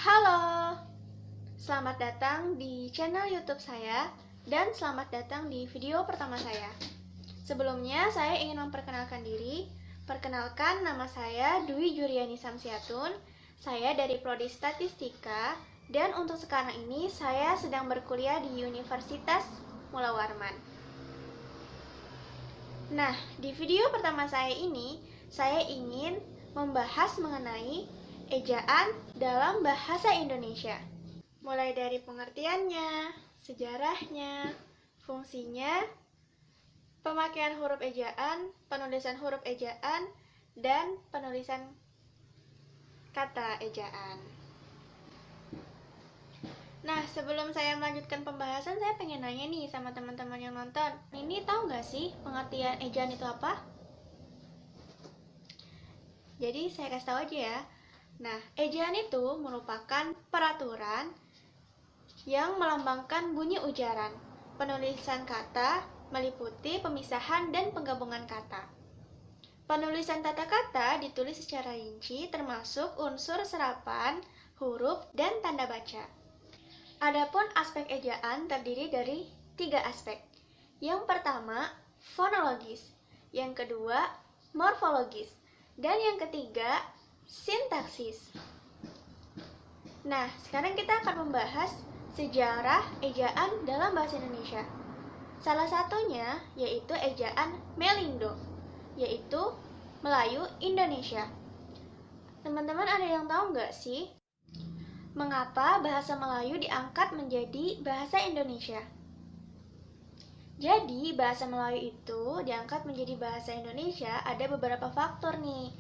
Halo, selamat datang di channel YouTube saya dan selamat datang di video pertama saya. Sebelumnya saya ingin memperkenalkan diri. Perkenalkan, nama saya Dwi Juriani Samsiatun. Saya dari Prodi Statistika dan untuk sekarang ini saya sedang berkuliah di Universitas Mula Warman. Nah, di video pertama saya ini saya ingin membahas mengenai ejaan dalam bahasa Indonesia. Mulai dari pengertiannya, sejarahnya, fungsinya, pemakaian huruf ejaan, penulisan huruf ejaan, dan penulisan kata ejaan. Nah, sebelum saya melanjutkan pembahasan, saya pengen nanya nih sama teman-teman yang nonton. Ini tahu nggak sih pengertian ejaan itu apa? Jadi saya kasih tahu aja ya. Nah, ejaan itu merupakan peraturan yang melambangkan bunyi ujaran. Penulisan kata meliputi pemisahan dan penggabungan kata. Penulisan tata kata ditulis secara rinci termasuk unsur serapan, huruf, dan tanda baca. Adapun aspek ejaan terdiri dari 3 aspek. Yang pertama, fonologis. Yang kedua, morfologis. Dan yang ketiga, sintaksis. Nah, sekarang kita akan membahas sejarah ejaan dalam bahasa Indonesia. Salah satunya yaitu ejaan Melindo, yaitu Melayu Indonesia. Teman-teman ada yang tahu nggak sih mengapa bahasa Melayu diangkat menjadi bahasa Indonesia? Jadi, bahasa Melayu itu diangkat menjadi bahasa Indonesia ada beberapa faktor nih.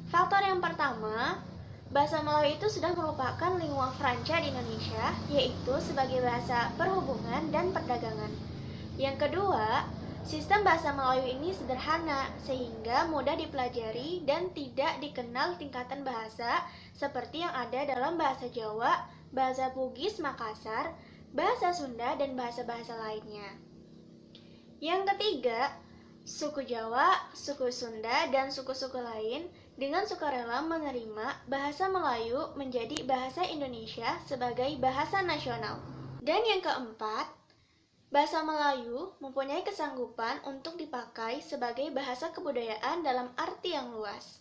Faktor yang pertama, bahasa Melayu itu sudah merupakan lingua franca di Indonesia, yaitu sebagai bahasa perhubungan dan perdagangan. Yang kedua, sistem bahasa Melayu ini sederhana, sehingga mudah dipelajari dan tidak dikenal tingkatan bahasa seperti yang ada dalam bahasa Jawa, bahasa Bugis Makassar, bahasa Sunda, dan bahasa-bahasa lainnya. Yang ketiga, suku Jawa, suku Sunda, dan suku-suku lain dengan sukarela menerima bahasa Melayu menjadi bahasa Indonesia sebagai bahasa nasional. Dan yang keempat, bahasa Melayu mempunyai kesanggupan untuk dipakai sebagai bahasa kebudayaan dalam arti yang luas.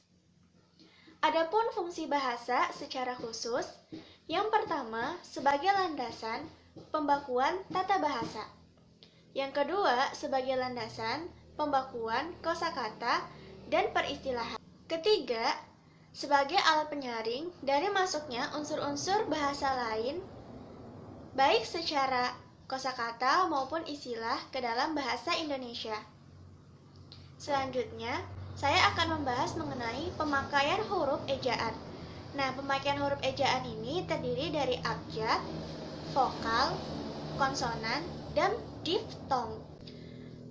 Adapun fungsi bahasa secara khusus, yang pertama sebagai landasan pembakuan tata bahasa. Yang kedua sebagai landasan pembakuan kosakata dan peristilahan. Ketiga, sebagai alat penyaring dari masuknya unsur-unsur bahasa lain, baik secara kosakata maupun istilah ke dalam bahasa Indonesia. Selanjutnya, saya akan membahas mengenai pemakaian huruf ejaan. Nah, pemakaian huruf ejaan ini terdiri dari abjad, vokal, konsonan, dan diftong.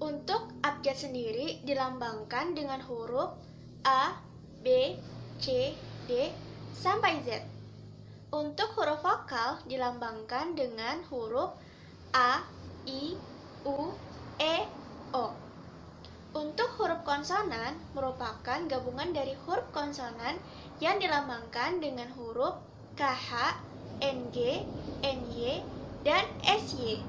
Untuk abjad sendiri dilambangkan dengan huruf A, B, C, D, sampai Z. Untuk huruf vokal dilambangkan dengan huruf A, I, U, E, O. Untuk huruf konsonan merupakan gabungan dari huruf konsonan yang dilambangkan dengan huruf KH, NG, NY, dan SY.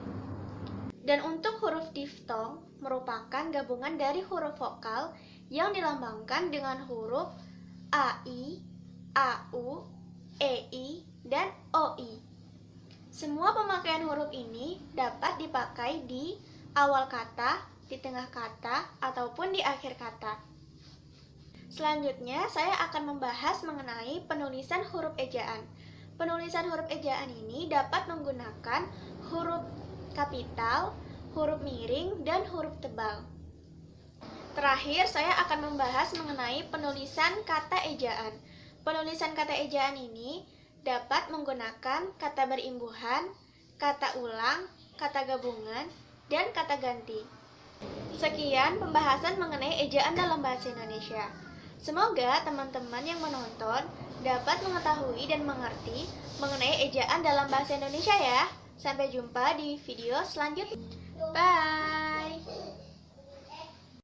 Dan untuk huruf diftong merupakan gabungan dari huruf vokal yang dilambangkan dengan huruf AI, AU, EI, dan OI. Semua pemakaian huruf ini dapat dipakai di awal kata, di tengah kata, ataupun di akhir kata. Selanjutnya, saya akan membahas mengenai penulisan huruf ejaan. Penulisan huruf ejaan ini dapat menggunakan huruf kapital, huruf miring, dan huruf tebal. Terakhir, saya akan membahas mengenai penulisan kata ejaan. Penulisan kata ejaan ini dapat menggunakan kata berimbuhan, kata ulang, kata gabungan, dan kata ganti. Sekian pembahasan mengenai ejaan dalam bahasa Indonesia. Semoga teman-teman yang menonton dapat mengetahui dan mengerti mengenai ejaan dalam bahasa Indonesia ya. Sampai jumpa di video selanjutnya. Bye!